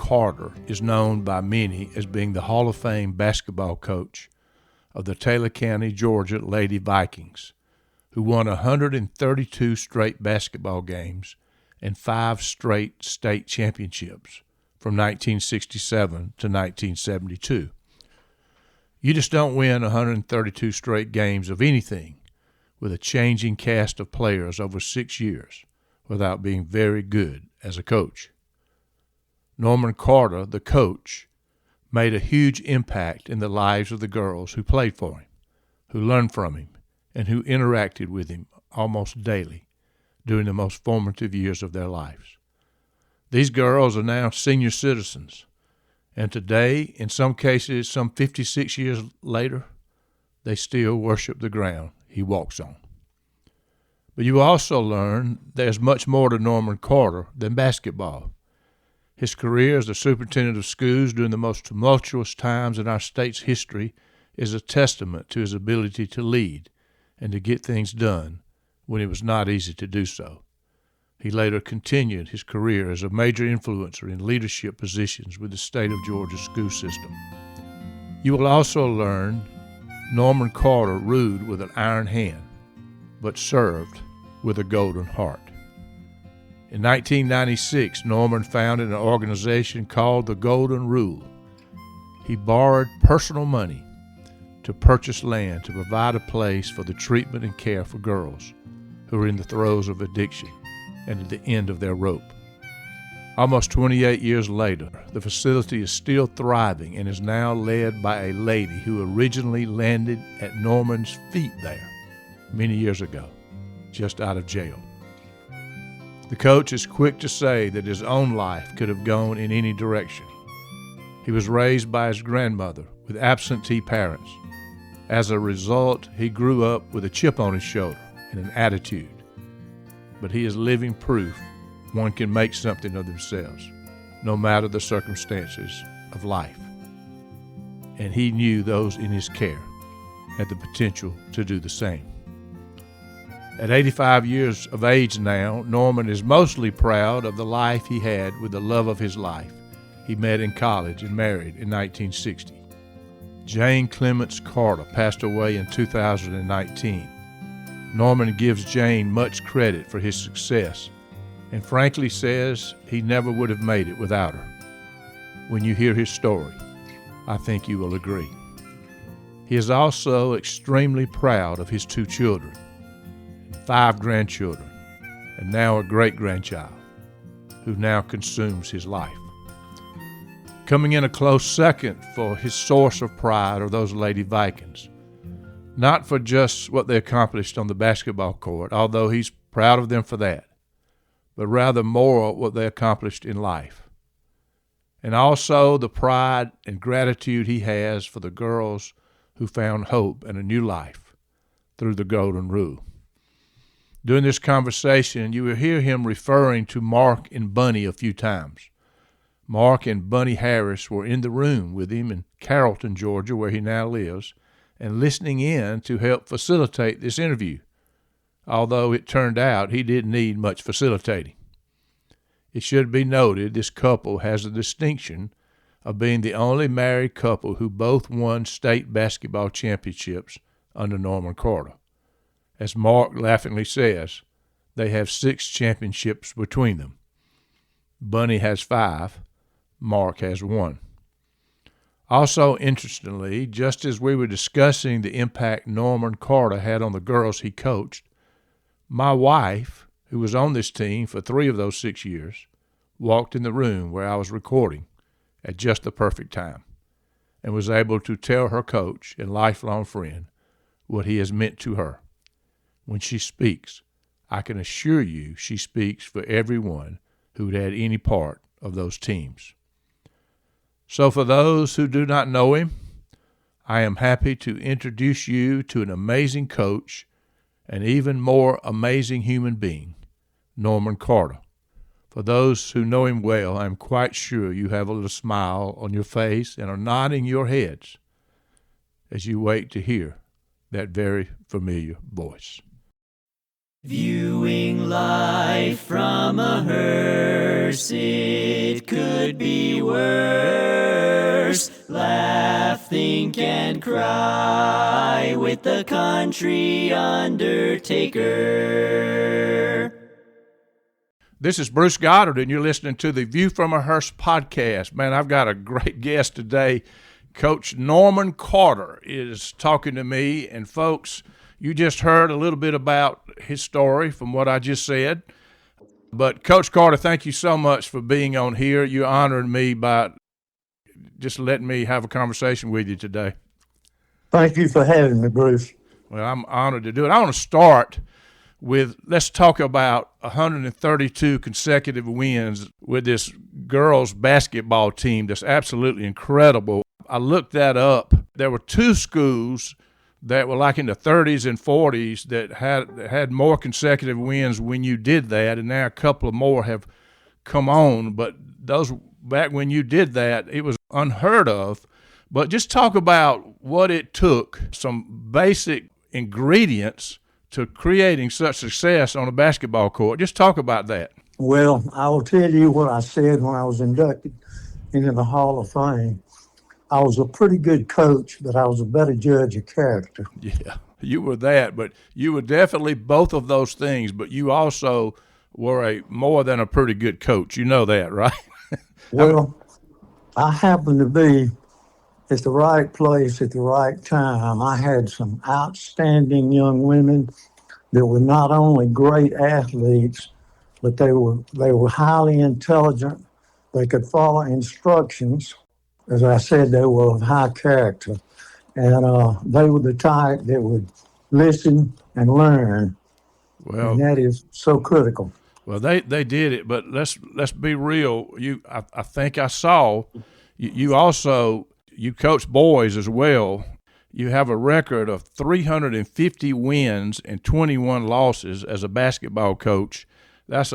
Carter is known by many as being the Hall of Fame basketball coach of the Taylor County, Georgia Lady Vikings, who won 132 straight basketball games and 5 straight state championships from 1967 to 1972. You just don't win 132 straight games of anything with a changing cast of players over 6 years without being very good as a coach. Norman Carter, the coach, made a huge impact in the lives of the girls who played for him, who learned from him, and who interacted with him almost daily during the most formative years of their lives. These girls are now senior citizens, and today, in some cases, some 56 years later, they still worship the ground he walks on. But you also learn there's much more to Norman Carter than basketball. His career as the superintendent of schools during the most tumultuous times in our state's history is a testament to his ability to lead and to get things done when it was not easy to do so. He later continued his career as a major influencer in leadership positions with the state of Georgia school system. You will also learn Norman Carter ruled with an iron hand, but served with a golden heart. In 1996, Norman founded an organization called the Golden Rule. He borrowed personal money to purchase land to provide a place for the treatment and care for girls who are in the throes of addiction and at the end of their rope. Almost 28 years later, the facility is still thriving and is now led by a lady who originally landed at Norman's feet there many years ago, just out of jail. The coach is quick to say that his own life could have gone in any direction. He was raised by his grandmother with absentee parents. As a result, he grew up with a chip on his shoulder and an attitude. But he is living proof one can make something of themselves, no matter the circumstances of life. And he knew those in his care had the potential to do the same. At 85 years of age now, Norman is mostly proud of the life he had with the love of his life he met in college and married in 1960. Jane Clements Carter passed away in 2019. Norman gives Jane much credit for his success and frankly says he never would have made it without her. When you hear his story, I think you will agree. He is also extremely proud of his 2 children, 5 grandchildren, and now a great-grandchild who now consumes his life. Coming in a close second for his source of pride are those Lady Vikings. Not for just what they accomplished on the basketball court, although he's proud of them for that, but rather more what they accomplished in life. And also the pride and gratitude he has for the girls who found hope and a new life through the Golden Rule. During this conversation, you will hear him referring to Mark and Bunny a few times. Mark and Bunny Harris were in the room with him in Carrollton, Georgia, where he now lives, and listening in to help facilitate this interview, although it turned out he didn't need much facilitating. It should be noted this couple has the distinction of being the only married couple who both won state basketball championships under Norman Carter. As Mark laughingly says, they have 6 championships between them. Bunny has 5, Mark has 1. Also, interestingly, just as we were discussing the impact Norman Carter had on the girls he coached, my wife, who was on this team for 3 of those 6 years, walked in the room where I was recording at just the perfect time and was able to tell her coach and lifelong friend what he has meant to her. When she speaks, I can assure you she speaks for everyone who had any part of those teams. So for those who do not know him, I am happy to introduce you to an amazing coach and even more amazing human being, Norman Carter. For those who know him well, I am quite sure you have a little smile on your face and are nodding your heads as you wait to hear that very familiar voice. Viewing life from a hearse, it could be worse. Laugh, think, and cry with the country undertaker. This is Bruce Goddard, and you're listening to the View from a Hearse podcast. Man, I've got a great guest today. Coach Norman Carter is talking to me, and folks, you just heard a little bit about his story from what I just said. But Coach Carter, thank you so much for being on here. You honored me by just letting me have a conversation with you today. Thank you for having me, Bruce. Well, I'm honored to do it. I want to start with, let's talk about 132 consecutive wins with this girls basketball team that's absolutely incredible. I looked that up. There were two schools that were like in the 30s and 40s that had more consecutive wins when you did that, and now a couple of more have come on. But those back when you did that, it was unheard of. But just talk about what it took, some basic ingredients to creating such success on a basketball court. Just talk about that. Well, I will tell you what I said when I was inducted into the Hall of Fame. I was a pretty good coach, but I was a better judge of character. Yeah, you were that, but you were definitely both of those things, but you also were a more than a pretty good coach. You know that, right? Well, I happened to be at the right place at the right time. I had some outstanding young women that were not only great athletes, but they were highly intelligent. They could follow instructions. As I said, they were of high character, and they were the type that would listen and learn. Well, and that is so critical. Well, they did it, but let's be real. I think I saw you also coach boys as well. You have a record of 350 wins and 21 losses as a basketball coach. That's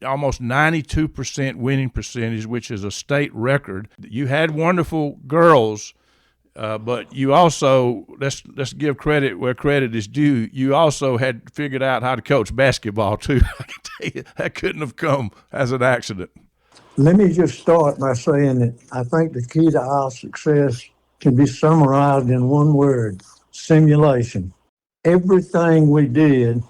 almost 92% winning percentage, which is a state record. You had wonderful girls, but you also, let's give credit where credit is due, you also had figured out how to coach basketball too. I can tell you, that couldn't have come as an accident. Let me just start by saying that I think the key to our success can be summarized in one word: simulation. Everything we did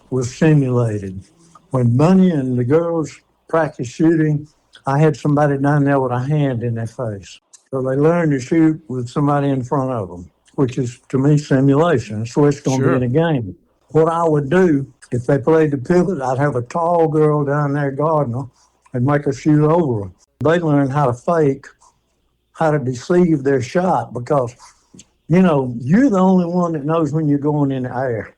was simulated. When Bunny and the girls practiced shooting, I had somebody down there with a hand in their face. So they learned to shoot with somebody in front of them, which is, to me, simulation. That's the way it's going to be in a game. What I would do, if they played the pivot, I'd have a tall girl down there guarding her and make her shoot over her. They learned how to fake, how to deceive their shot, because, you're the only one that knows when you're going in the air.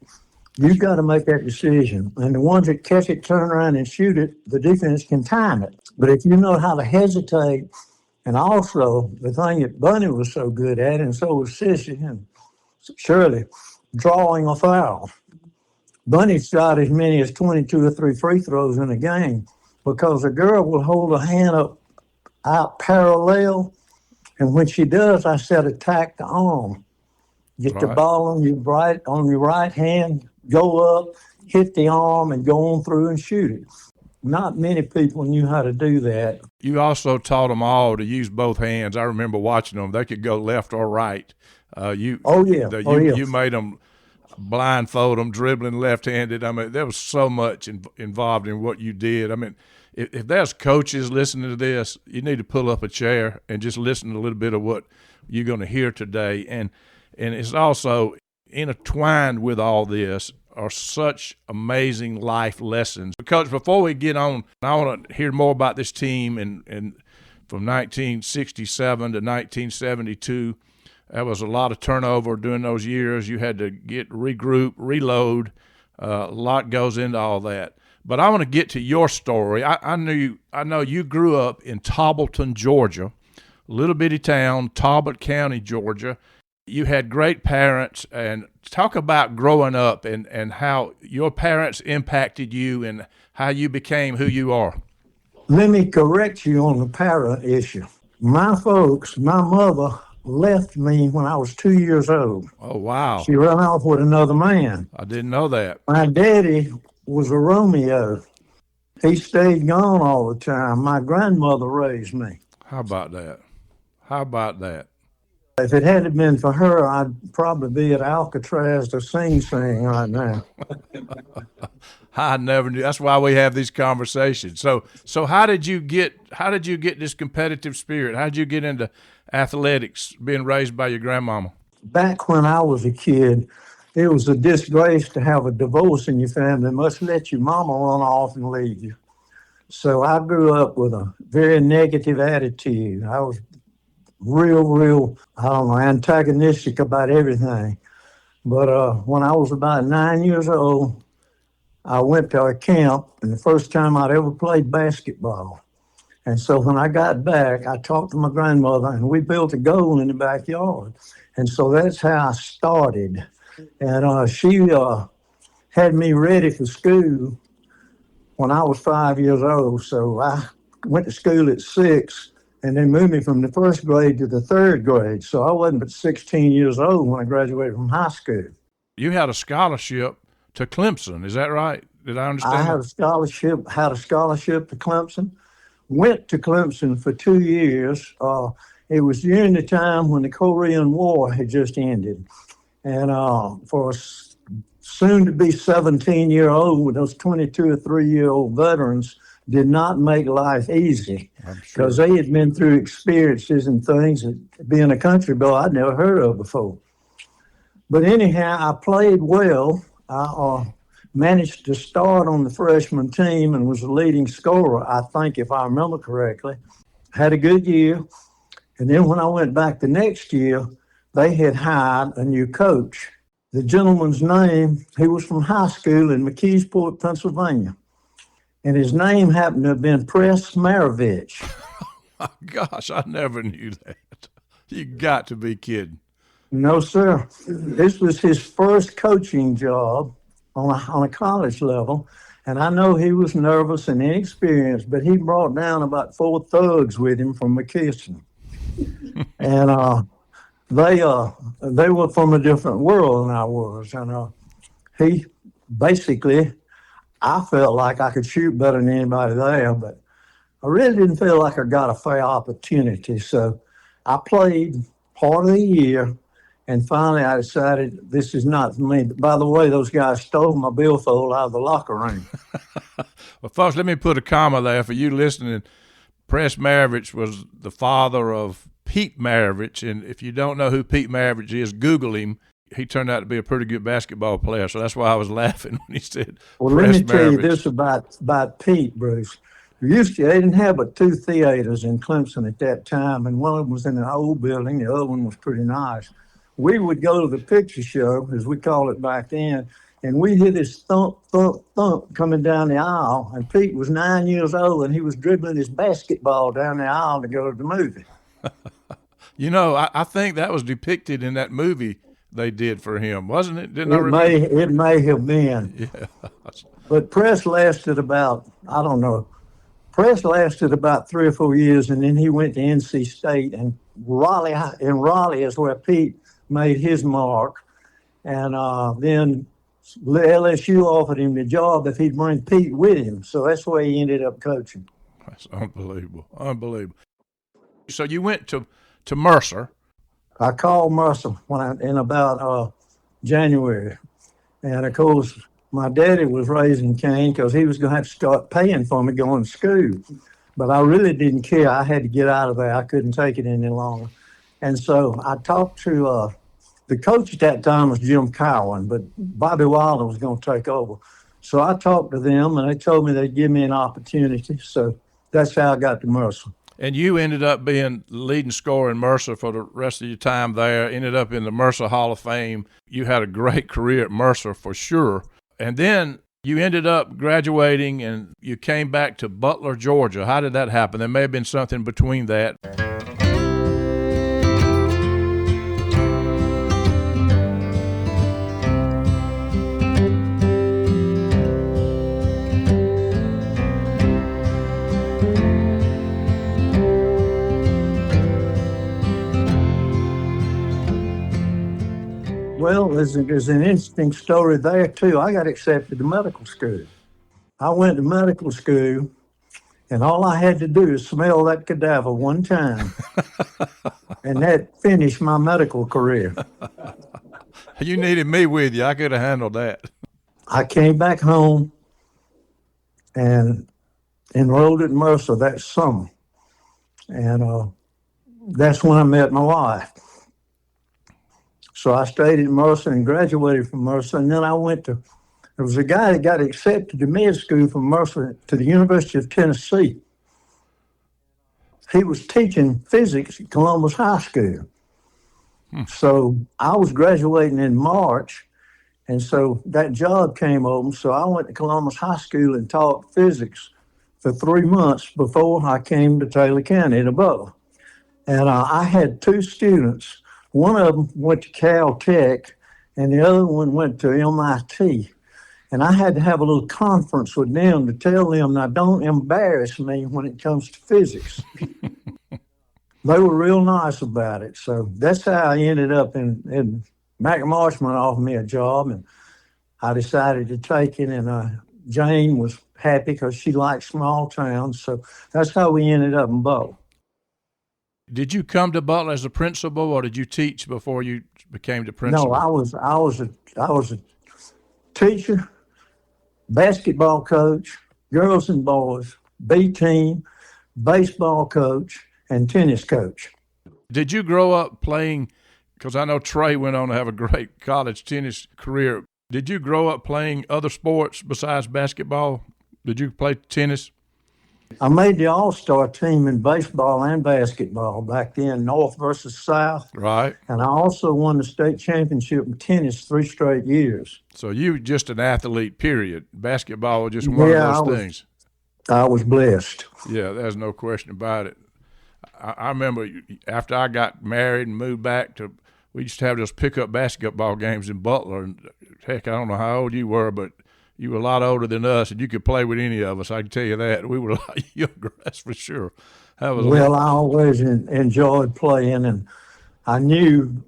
You've got to make that decision. And the ones that catch it, turn around and shoot it, the defense can time it. But if you know how to hesitate, and also the thing that Bunny was so good at, and so was Sissy and Shirley, drawing a foul. Bunny shot as many as 22 or 3 free throws in a game because a girl will hold a hand up out parallel, and when she does, I said attack the arm. Get the ball on your right hand, go up, hit the arm, and go on through and shoot it. Not many people knew how to do that. You also taught them all to use both hands. I remember watching them. They could go left or right. You made them blindfold them, dribbling left-handed. I mean, there was so much involved in what you did. I mean, if there's coaches listening to this, you need to pull up a chair and just listen to a little bit of what you're going to hear today. And it's also intertwined with all this are such amazing life lessons. Because before we get on, I want to hear more about this team and from 1967 to 1972. There was a lot of turnover during those years. You had to regroup, reload. A lot goes into all that. But I want to get to your story. I know you grew up in Tobbleton, Georgia, a little bitty town, Talbot County, Georgia. You had great parents, and talk about growing up and how your parents impacted you and how you became who you are. Let me correct you on the para issue. My mother left me when I was 2 years old. Oh, wow. She ran off with another man. I didn't know that. My daddy was a Romeo. He stayed gone all the time. My grandmother raised me. How about that? How about that? If it hadn't been for her, I'd probably be at Alcatraz to Sing Sing right now. I never knew. That's why we have these conversations. So how did you get this competitive spirit? How did you get into athletics being raised by your grandmama? Back when I was a kid, it was a disgrace to have a divorce in your family. They must let your mama run off and leave you. So I grew up with a very negative attitude. I was real, I don't know, antagonistic about everything. But when I was about 9 years old, I went to a camp, and the first time I'd ever played basketball. And so when I got back, I talked to my grandmother, and we built a goal in the backyard. And so that's how I started. And she had me ready for school when I was 5 years old. So I went to school at 6, and they moved me from the first grade to the third grade. So I wasn't but 16 years old when I graduated from high school. You had a scholarship to Clemson. Is that right? Did I I understand had that? a scholarship to Clemson. Went to Clemson for 2 years. It was during the time when the Korean War had just ended. And for a soon to be 17-year-old, those 22 or 3-year-old veterans did not make life easy I'm sure. because they had been through experiences and things that being a country boy I'd never heard of before. But anyhow, I played well. I managed to start on the freshman team and was the leading scorer, I think, if I remember correctly. Had a good year. And then when I went back the next year, they had hired a new coach. The gentleman's name, he was from high school in McKeesport, Pennsylvania. And his name happened to have been Press Maravich. My gosh, I never knew that. You got to be kidding. No, sir. This was his first coaching job on a college level. And I know he was nervous and inexperienced, but he brought down about 4 thugs with him from McKesson. And they were from a different world than I was. And he basically, I felt like I could shoot better than anybody there, but I really didn't feel like I got a fair opportunity. So I played part of the year, and finally I decided this is not for me. By the way, those guys stole my billfold out of the locker room. Well, folks, let me put a comma there for you listening. Press Maravich was the father of Pete Maravich, and if you don't know who Pete Maravich is, Google him. He turned out to be a pretty good basketball player, so that's why I was laughing when he said Well, Press let me tell you Maravich. this about Pete, Bruce. They didn't have but 2 theaters in Clemson at that time, and one of them was in an old building. The other one was pretty nice. We would go to the picture show, as we called it back then, and we hear this thump, thump, thump coming down the aisle. And Pete was 9 years old, and he was dribbling his basketball down the aisle to go to the movie. You know, I think that was depicted in that movie they did for him, wasn't it? Didn't I remember? It may have been, Yeah. but Press lasted about, I don't know, Press lasted about 3 or 4 years, and then he went to NC State, and Raleigh is where Pete made his mark. And then LSU offered him the job if he'd bring Pete with him. So that's where he ended up coaching. That's unbelievable. Unbelievable. So you went to Mercer. I called Mercer in about January. And of course, my daddy was raising Cain because he was going to have to start paying for me going to school. But I really didn't care. I had to get out of there. I couldn't take it any longer. And so I talked to the coach at that time was Jim Cowan, but Bobby Wilder was going to take over. So I talked to them, and they told me they'd give me an opportunity. So that's how I got to Mercer. And you ended up being the leading scorer in Mercer for the rest of your time there, ended up in the Mercer Hall of Fame. You had a great career at Mercer for sure. And then you ended up graduating and you came back to Butler, Georgia. How did that happen? There may have been something between that. Well, Well, there's an interesting story there too. I got accepted to medical school. I went to medical school, and all I had to do is smell that cadaver one time, and that finished my medical career. You needed me with you. I could have handled that. I came back home and enrolled at Mercer that summer, and that's when I met my wife. So I stayed at Mercer and graduated from Mercer, and then there was a guy that got accepted to med school from Mercer to the University of Tennessee. He was teaching physics at Columbus High School. So I was graduating in March, and so that job came open. So I went to Columbus High School and taught physics for 3 months before I came to Taylor County to Butler. And I had two students. One of them went to Caltech, and the other one went to MIT. And I had to have a little conference with them to tell them, now don't embarrass me when it comes to physics. They were real nice about it. So that's how I ended up in Mac Marshman offered me a job, and I decided to take it. And Jane was happy because she liked small towns. So that's how we ended up in Butler. Did you come to Butler as a principal, or did you teach before you became the principal? No, I was a teacher, basketball coach, girls and boys, B team, baseball coach, and tennis coach. Did you grow up playing, because I know Trey went on to have a great college tennis career. Did you grow up playing other sports besides basketball? Did you play tennis? I made the all-star team in baseball and basketball back then, North versus South. Right. And I also won the state championship in tennis 3 straight years. So you were just an athlete, period. Basketball was just one of those things. I was blessed. Yeah, there's no question about it. I remember after I got married and moved back we used to have those pickup basketball games in Butler. And heck, I don't know how old you were, but you were a lot older than us, and you could play with any of us. I can tell you that. We were a lot younger, that's for sure. I always enjoyed playing, and I knew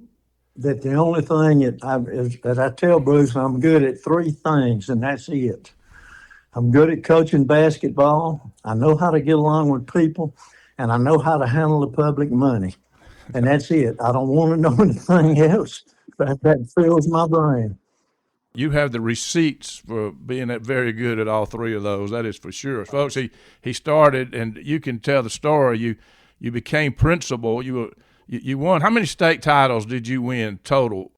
that the only thing that I tell Bruce, I'm good at 3 things, and that's it. I'm good at coaching basketball. I know how to get along with people, and I know how to handle the public money. And that's it. I don't want to know anything else. That fills my brain. You have the receipts for being very good at all 3 of those. That is for sure. Folks, he started, and you can tell the story. You became principal. You won. How many state titles did you win total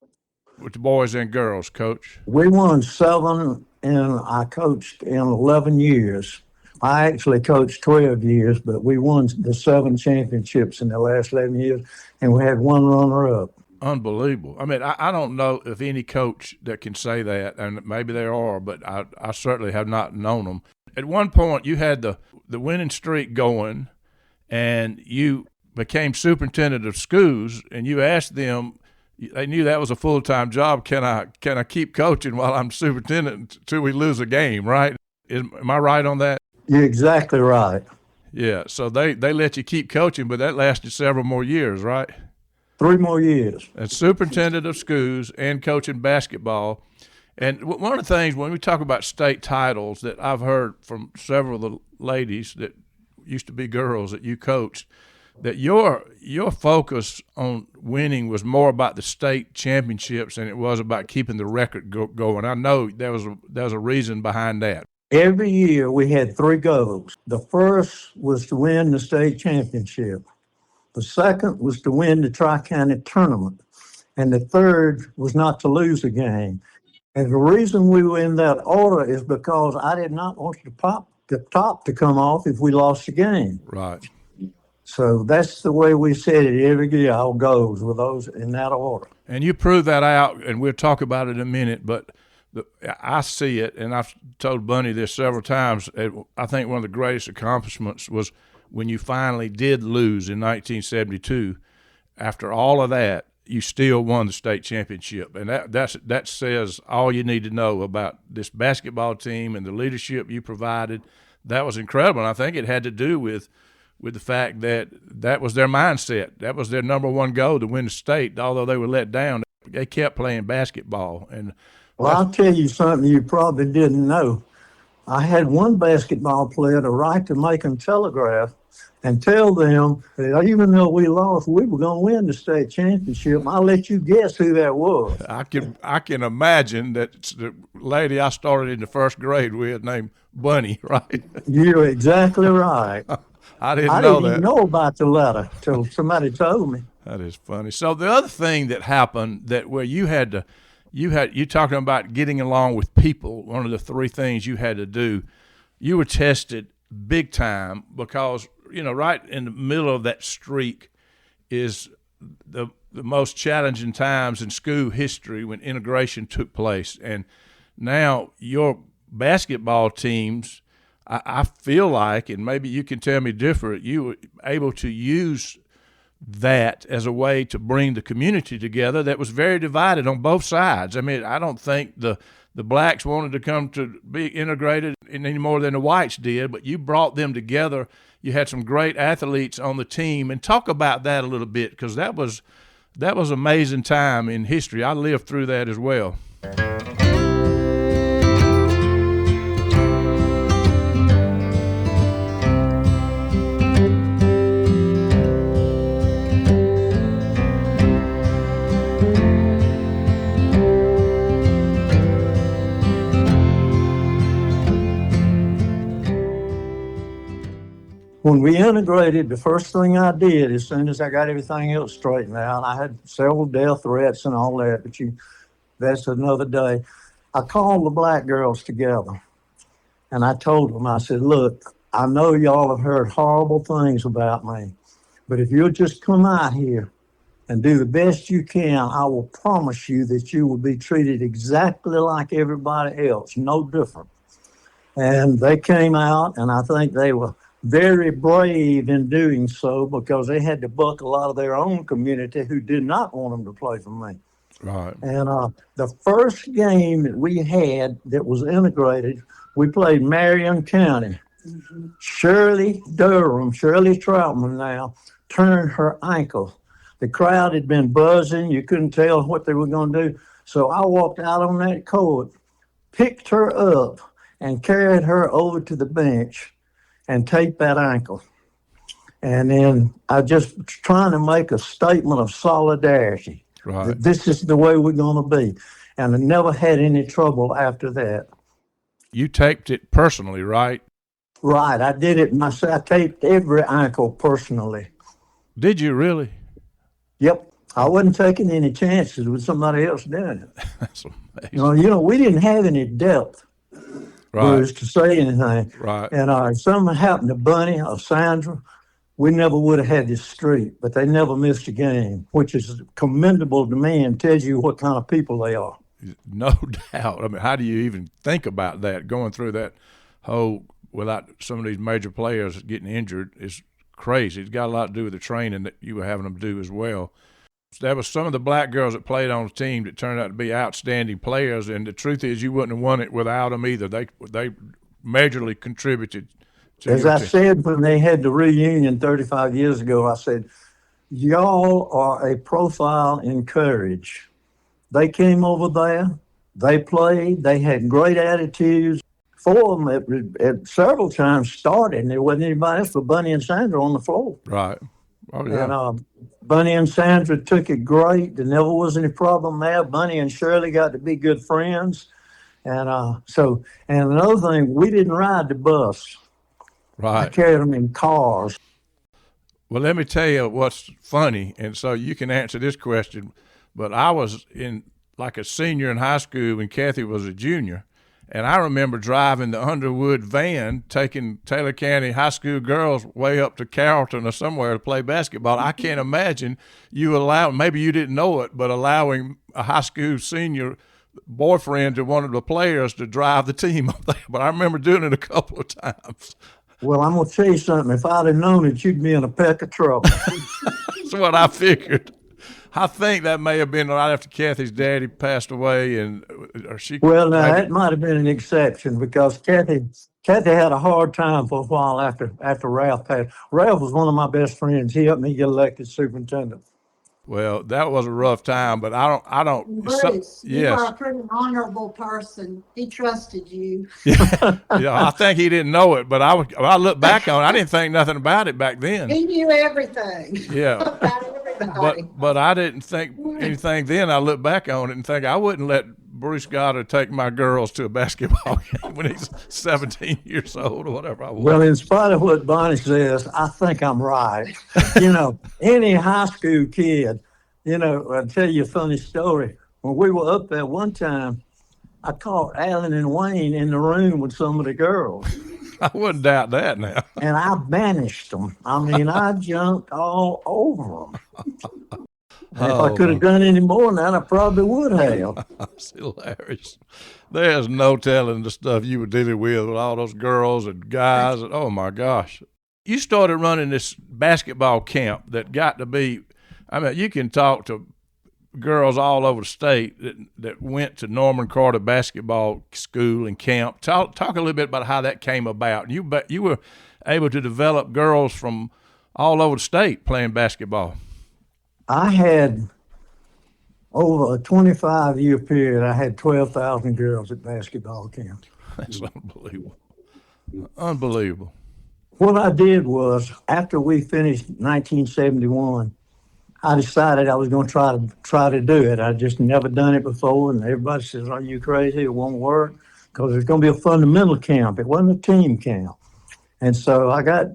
with the boys and girls, Coach? We won 7, and I coached in 11 years. I actually coached 12 years, but we won the 7 championships in the last 11 years, and we had 1 runner-up. Unbelievable. I mean, I don't know if any coach that can say that, and maybe there are, but I certainly have not known them. At one point, you had the winning streak going, and you became superintendent of schools, and you asked them, they knew that was a full-time job, can I keep coaching while I'm superintendent until we lose a game, right? Am I right on that? You're exactly right. Yeah, so they let you keep coaching, but that lasted several more years, right? 3 more years. As superintendent of schools and coaching basketball. And one of the things when we talk about state titles that I've heard from several of the ladies that used to be girls that you coached, that your focus on winning was more about the state championships than it was about keeping the record going. I know there was a reason behind that. Every year we had 3 goals. The first was to win the state championship. The second was to win the Tri-County tournament. And the third was not to lose a game. And the reason we were in that order is because I did not want the top to come off if we lost the game. Right. So that's the way we said it every year, our goals were those in that order. And you proved that out, and we'll talk about it in a minute, but I see it, and I've told Bunny this several times. I think one of the greatest accomplishments was when you finally did lose in 1972. After all of that, you still won the state championship, and that says all you need to know about this basketball team and the leadership you provided. That was incredible, and I think it had to do with the fact that was their mindset. That was their number one goal, to win the state. Although they were let down, kept playing basketball. And Well, I'll tell you something you probably didn't know. I had one basketball player the right to make them telegraph and tell them that even though we lost, we were going to win the state championship. I'll let you guess who that was. I can imagine that it's the lady I started in the first grade with named Bunny, right? You're exactly right. I didn't I know didn't even that. know about the letter till somebody told me. That is funny. So the other thing that happened that where you talking about getting along with people, one of the three things you had to do, you were tested big time because, right in the middle of that streak is the most challenging times in school history when integration took place. And now your basketball teams, I feel like, and maybe you can tell me different, you were able to use that as a way to bring the community together that was very divided on both sides. I mean, I don't think the blacks wanted to come to be integrated any more than the whites did, but you brought them together. You had some great athletes on the team, and talk about that a little bit because that was amazing time in history. I lived through that as well. When we integrated, the first thing I did, as soon as I got everything else straightened out, I had several death threats and all that, but that's another day. I called the black girls together and I told them, I said, look, I know y'all have heard horrible things about me, but if you'll just come out here and do the best you can, I will promise you that you will be treated exactly like everybody else, no different. And they came out, and I think they were very brave in doing so because they had to buck a lot of their own community who did not want them to play for me. Right. And the first game that we had that was integrated, we played Marion County. Shirley Troutman now turned her ankle. The crowd had been buzzing. You couldn't tell what they were going to do. So I walked out on that court, picked her up, and carried her over to the bench and taped that ankle. And then I just was trying to make a statement of solidarity. Right. That this is the way we're going to be. And I never had any trouble after that. You taped it personally, right? Right. I did it myself. I taped every ankle personally. Did you really? Yep. I wasn't taking any chances with somebody else doing it. That's amazing. We didn't have any depth. Right. Was to say anything. Right. And if something happened to Bunny or Sandra, we never would have had this streak, but they never missed a game, which is commendable to me and tells you what kind of people they are. No doubt. I mean, how do you even think about that? Going through that whole without some of these major players getting injured is crazy. It's got a lot to do with the training that you were having them do as well. There was some of the black girls that played on the team that turned out to be outstanding players, and the truth is you wouldn't have won it without them either. They majorly contributed to As your I team. said when they had the reunion 35 years ago, I said, y'all are a profile in courage. They came over there, they played, they had great attitudes. Four of them at several times started, and there wasn't anybody else but Bunny and Sandra on the floor. Right. Oh, yeah. And Bunny and Sandra took it great. There never was any problem there. Bunny and Shirley got to be good friends. And and another thing, we didn't ride the bus. Right. I carried them in cars. Well, let me tell you what's funny, and so you can answer this question, but I was in like a senior in high school when Kathy was a junior, and I remember driving the Underwood van, taking Taylor County high school girls way up to Carrollton or somewhere to play basketball. I can't imagine maybe you didn't know it, but allowing a high school senior boyfriend to one of the players to drive the team up there. But I remember doing it a couple of times. Well, I'm going to tell you something. If I'd have known it, you'd be in a peck of trouble. That's what I figured. I think that may have been right after Kathy's daddy passed away, Well, now that might have been an exception because Kathy had a hard time for a while after Ralph passed. Ralph was one of my best friends. He helped me get elected superintendent. Well, that was a rough time, but I don't. Bruce, you are Yes, a pretty honorable person. He trusted you. I think he didn't know it, but I look back on it, I didn't think nothing about it back then. He knew everything Yeah, about everybody. but I didn't think anything then. I look back on it and think I wouldn't let Bruce Goddard take my girls to a basketball game when he's 17 years old or whatever I was. Well, in spite of what Bonnie says, I think I'm right. Any high school kid, I'll tell you a funny story. When we were up there one time, I caught Alan and Wayne in the room with some of the girls, I wouldn't doubt that now. and I banished them. I mean, I jumped all over them. And if I could have done any more than that, I probably would have. That's hilarious. There's no telling the stuff you were dealing with all those girls and guys. And, oh, my gosh. You started running this basketball camp that got to be, I mean, you can talk to girls all over the state that went to Norman Carter basketball school and camp. Talk a little bit about how that came about. You were able to develop girls from all over the state playing basketball. I had, over a 25-year period, I had 12,000 girls at basketball camp. That's unbelievable. Unbelievable. What I did was, after we finished 1971, I decided I was going to try to do it. I'd just never done it before, and everybody says, "Are you crazy? It won't work," because it's going to be a fundamental camp. It wasn't a team camp. And so I got,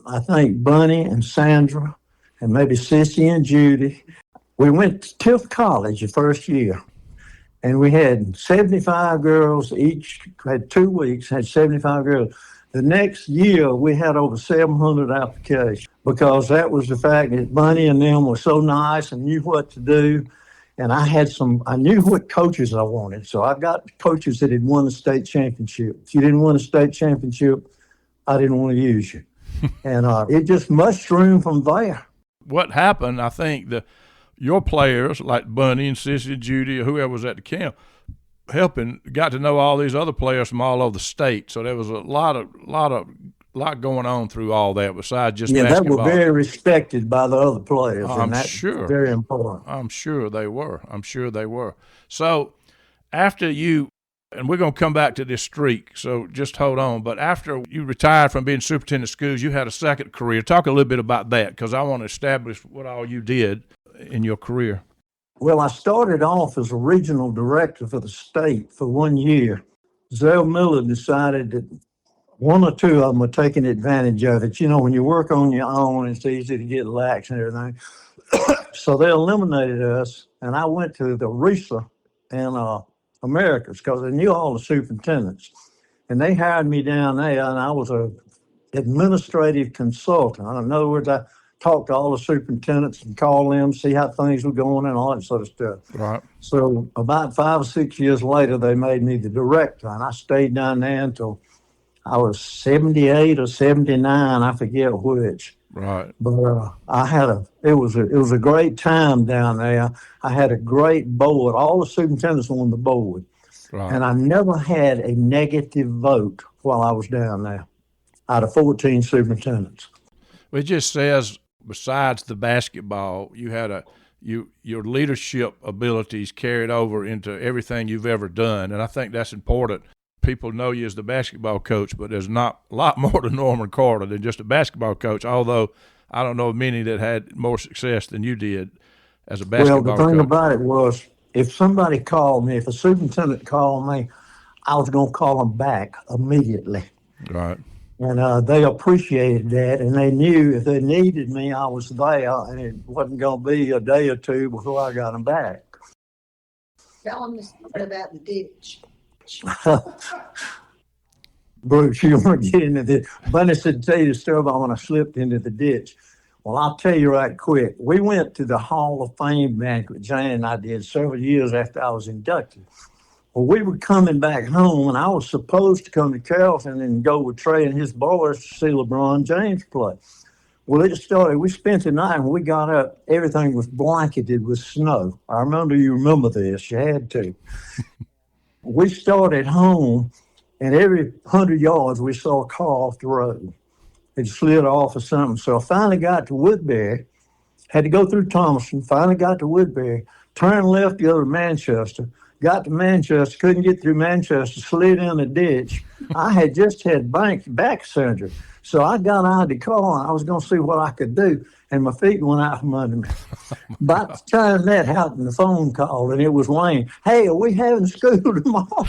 I think, Bunny and Sandra and maybe Sissy and Judy. We went to Tift College the first year, and we had 75 girls each, had 2 weeks, had 75 girls. The next year, we had over 700 applications because that was the fact that Bunny and them were so nice and knew what to do. And I knew what coaches I wanted. So I got coaches that had won the state championship. If you didn't win a state championship, I didn't want to use you. And it just mushroomed from there. What happened, I think, your players like Bunny and Sissy and Judy or whoever was at the camp got to know all these other players from all over the state. So there was a lot going on through all that besides just basketball. They were very respected by the other players. I'm sure. Very important. I'm sure they were. So after you, and we're going to come back to this streak, so just hold on. But after you retired from being superintendent of schools, you had a second career. Talk a little bit about that because I want to establish what all you did in your career. Well, I started off as a regional director for the state for 1 year. Zell Miller decided that one or two of them were taking advantage of it. When you work on your own, it's easy to get lax and everything. So they eliminated us, and I went to the RISA and Americas because I knew all the superintendents. And they hired me down there, and I was a administrative consultant. In other words, I talked to all the superintendents and called them, see how things were going and all that sort of stuff. Right. So about 5 or 6 years later, they made me the director, and I stayed down there until I was 78 or 79, I forget which. Right. But it was a great time down there. I had a great board. All the superintendents were on the board. Right. And I never had a negative vote while I was down there out of 14 superintendents. It just says, besides the basketball, you had your leadership abilities carried over into everything you've ever done, and I think that's important. People know you as the basketball coach, but there's not a lot more to Norman Carter than just a basketball coach, although I don't know of many that had more success than you did as a basketball coach. Well, the thing about it was, if somebody called me, if a superintendent called me, I was going to call them back immediately. Right. And they appreciated that, and they knew if they needed me, I was there, and it wasn't going to be a day or two before I got them back. Tell them the story about the ditch. Bruce, you want to get into this? Bunny said, tell you the story about when I slipped into the ditch. Well, I'll tell you right quick. We went to the Hall of Fame banquet, Jane and I did, several years after I was inducted. Well, we were coming back home, and I was supposed to come to Carrollton and go with Trey and his boys to see LeBron James play. Well, it started, we spent the night, and when we got up, everything was blanketed with snow. I remember you remember this. You had to. We started home, and every 100 yards, we saw a car off the road. It slid off or something. So I finally got to Woodbury, Had to go through Thomaston, finally got to Woodbury, turned left to go to Manchester, got to Manchester, couldn't get through Manchester, slid in a ditch. I had just had back surgery. So I got out of the car and I was going to see what I could do, and my feet went out from under me. By the time that happened, the phone called, and it was Wayne. Hey, are we having school tomorrow?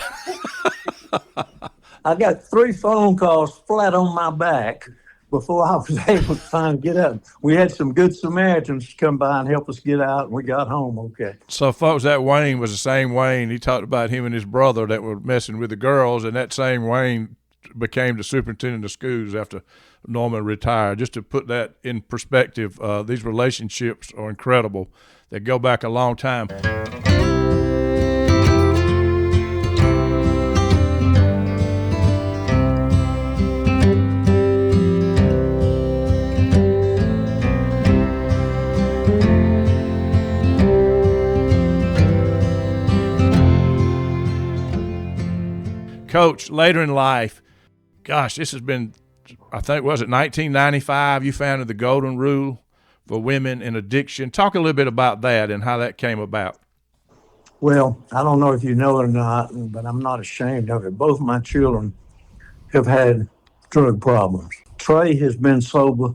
I got 3 phone calls flat on my back before I was able to finally get up. We had some good Samaritans come by and help us get out, and we got home okay. So, folks, that Wayne was the same Wayne. He talked about him and his brother that were messing with the girls, and that same Wayne became the superintendent of schools after Norman retired. Just to put that in perspective, these relationships are incredible. They go back a long time. Coach, later in life, gosh, this has been, I think, was it 1995? You founded the Golden Rule for Women in Addiction. Talk a little bit about that and how that came about. Well, I don't know if you know it or not, but I'm not ashamed of it. Both my children have had drug problems. Trey has been sober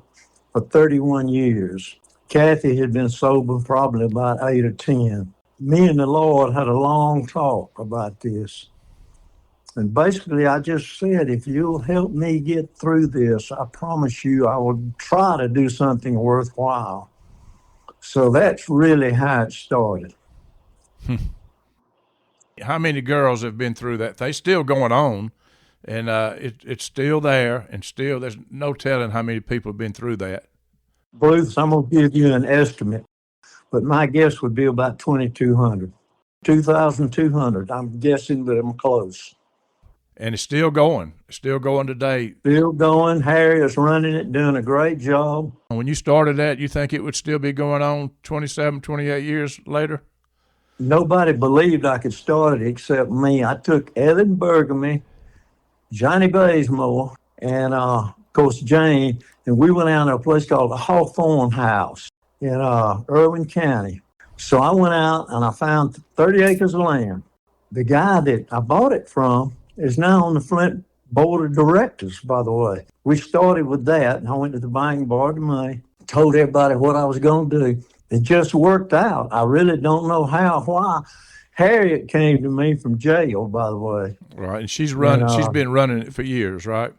for 31 years. Kathy had been sober probably about 8 or 10. Me and the Lord had a long talk about this. And basically, I just said, if you'll help me get through this, I promise you I will try to do something worthwhile. So that's really how it started. How many girls have been through that? They still going on, and it's still there, and still there's no telling how many people have been through that. Bruce, I'm going to give you an estimate, but my guess would be about 2,200. 2,200. I'm guessing that I'm close. And it's still going today. Still going. Harry is running it, doing a great job. When you started that, you think it would still be going on 27, 28 years later? Nobody believed I could start it except me. I took Evan Bergamy, Johnny Bazemore, and of course Jane, and we went out to a place called the Hawthorne House in Irwin County. So I went out and I found 30 acres of land. The guy that I bought it from is now on the Flint Board of Directors, by the way. We started with that, and I went to the bank, borrowed the money, told everybody what I was going to do. It just worked out. I really don't know how, why. Harriet came to me from jail, by the way. Right, and she's been running it for years, right?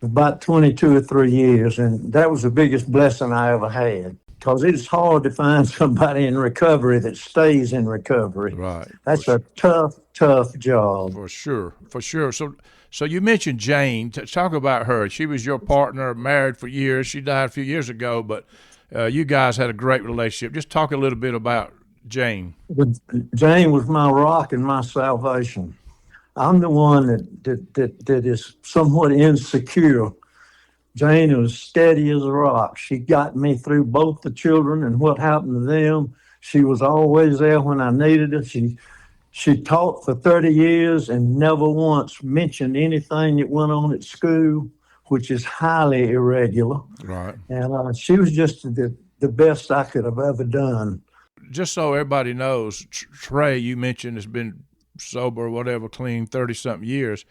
About 22 or 3 years, and that was the biggest blessing I ever had. Because it's hard to find somebody in recovery that stays in recovery. Right. That's a tough job. For sure. So you mentioned Jane. Talk about her. She was your partner, married for years. She died a few years ago, but you guys had a great relationship. Just talk a little bit about Jane. Jane was my rock and my salvation. I'm the one that is somewhat insecure. Jane was steady as a rock. She got me through both the children and what happened to them. She was always there when I needed her. She taught for 30 years and never once mentioned anything that went on at school, which is highly irregular. Right. And she was just the best I could have ever done. Just so everybody knows, Trey, you mentioned, has been sober or whatever, clean 30-something years.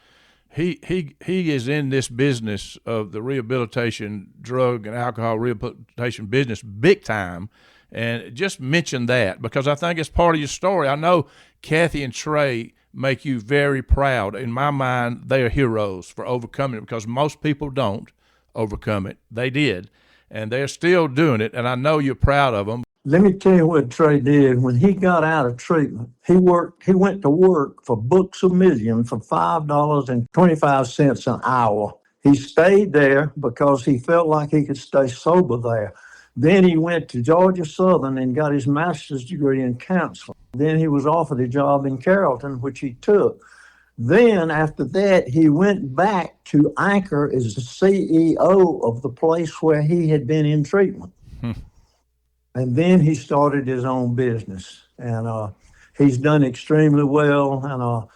He is in this business of the rehabilitation, drug and alcohol rehabilitation business big time. And just mention that because I think it's part of your story. I know Kathy and Trey make you very proud. In my mind, they are heroes for overcoming it because most people don't overcome it. They did, and they're still doing it, and I know you're proud of them. Let me tell you what Trey did. When he got out of treatment, he went to work for Books A Million for $5.25 an hour. He stayed there because he felt like he could stay sober there. Then he went to Georgia Southern and got his master's degree in counseling. Then he was offered a job in Carrollton, which he took. Then after that, he went back to Anchor as the CEO of the place where he had been in treatment. And then he started his own business, and he's done extremely well. And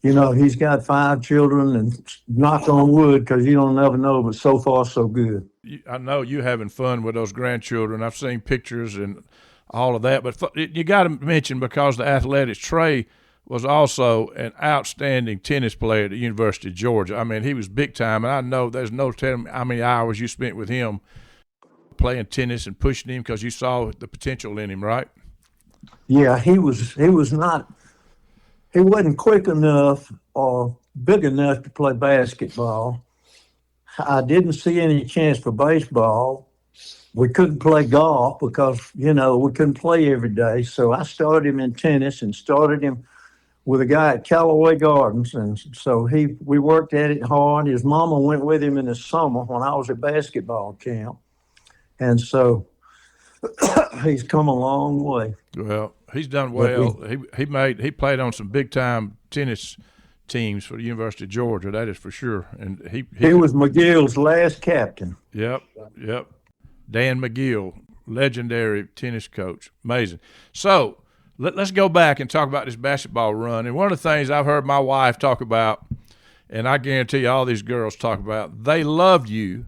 He's got 5 children, and knock on wood, because you don't never know, but so far so good. I know you having fun with those grandchildren. I've seen pictures and all of that, but you got to mention, because the athletics, Trey was also an outstanding tennis player at the University of Georgia. I mean, he was big time, and I know there's no telling how many hours you spent with him playing tennis and pushing him because you saw the potential in him, right? Yeah, he wasn't quick enough or big enough to play basketball. I didn't see any chance for baseball. We couldn't play golf because, we couldn't play every day. So I started him in tennis and started him with a guy at Callaway Gardens. And so we worked at it hard. His mama went with him in the summer when I was at basketball camp. And so he's come a long way. Well, he's done well. He played on some big time tennis teams for the University of Georgia. That is for sure. And he was McGill's last captain. Yep. Dan McGill, legendary tennis coach. Amazing. So let's go back and talk about this basketball run. And one of the things I've heard my wife talk about, and I guarantee you all these girls talk about, they loved you,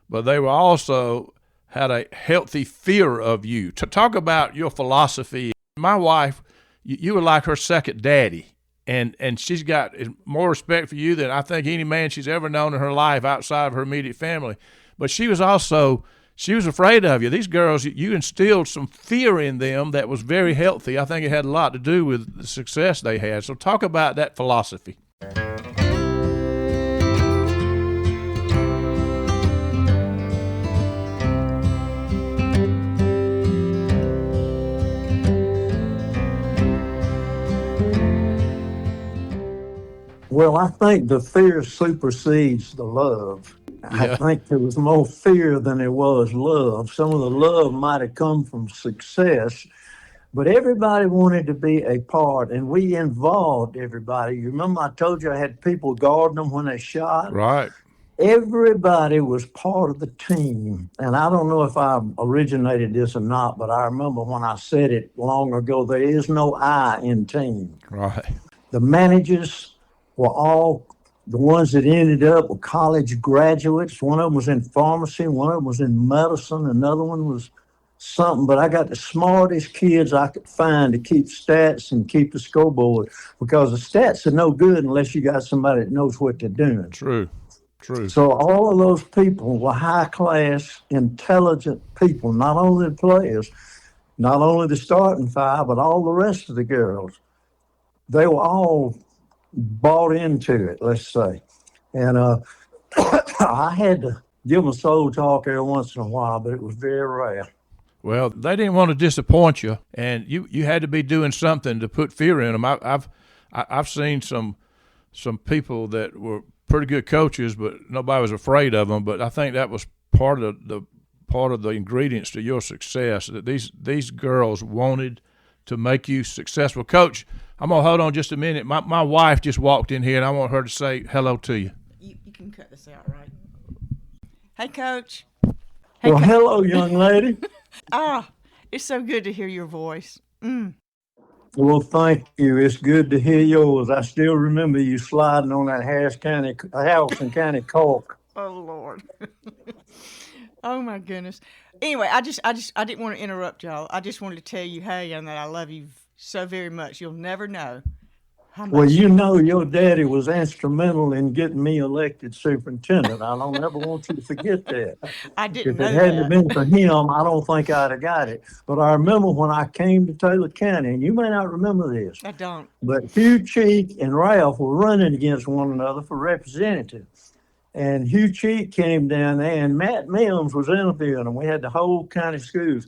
but they were also had a healthy fear of you. To talk about your philosophy, my wife, you were like her second daddy, and she's got more respect for you than I think any man she's ever known in her life outside of her immediate family. But she was afraid of you. These girls, you instilled some fear in them that was very healthy. I think it had a lot to do with the success they had. So talk about that philosophy. Well, I think the fear supersedes the love. I think there was more fear than there was love. Some of the love might have come from success, but everybody wanted to be a part, and we involved everybody. You remember I told you I had people guarding them when they shot? Right. Everybody was part of the team. And I don't know if I originated this or not, but I remember when I said it long ago, there is no I in team. Right. The managers were all the ones that ended up with college graduates. One of them was in pharmacy, one of them was in medicine, another one was something. But I got the smartest kids I could find to keep stats and keep the scoreboard, because the stats are no good unless you got somebody that knows what they're doing. True. So all of those people were high-class, intelligent people, not only the players, not only the starting five, but all the rest of the girls. They were all bought into it, let's say. And I had to give them a soul talk every once in a while, but it was very rare. Well, they didn't want to disappoint you, and you had to be doing something to put fear in them. I've seen some people that were pretty good coaches, but nobody was afraid of them. But I think that was part of the ingredients to your success, that these girls wanted to make you successful. Coach, I'm going to hold on just a minute. My wife just walked in here, and I want her to say hello to you. You can cut this out, right? Hey, Coach. Hey, well, hello, young lady. It's so good to hear your voice. Well, thank you. It's good to hear yours. I still remember you sliding on that Harrison County cork. Oh, Lord. Oh, my goodness. Anyway, I didn't want to interrupt y'all. I just wanted to tell you, hey, and that I love you so very much. You'll never know how much. Well, your daddy was instrumental in getting me elected superintendent. I don't ever want you to forget that. I didn't know that. If it hadn't been for him, I don't think I'd have got it. But I remember when I came to Taylor County, and you may not remember this. I don't. But Hugh Cheek and Ralph were running against one another for representative. And Hugh Cheek came down there, and Matt Mims was interviewing him. We had the whole county schools.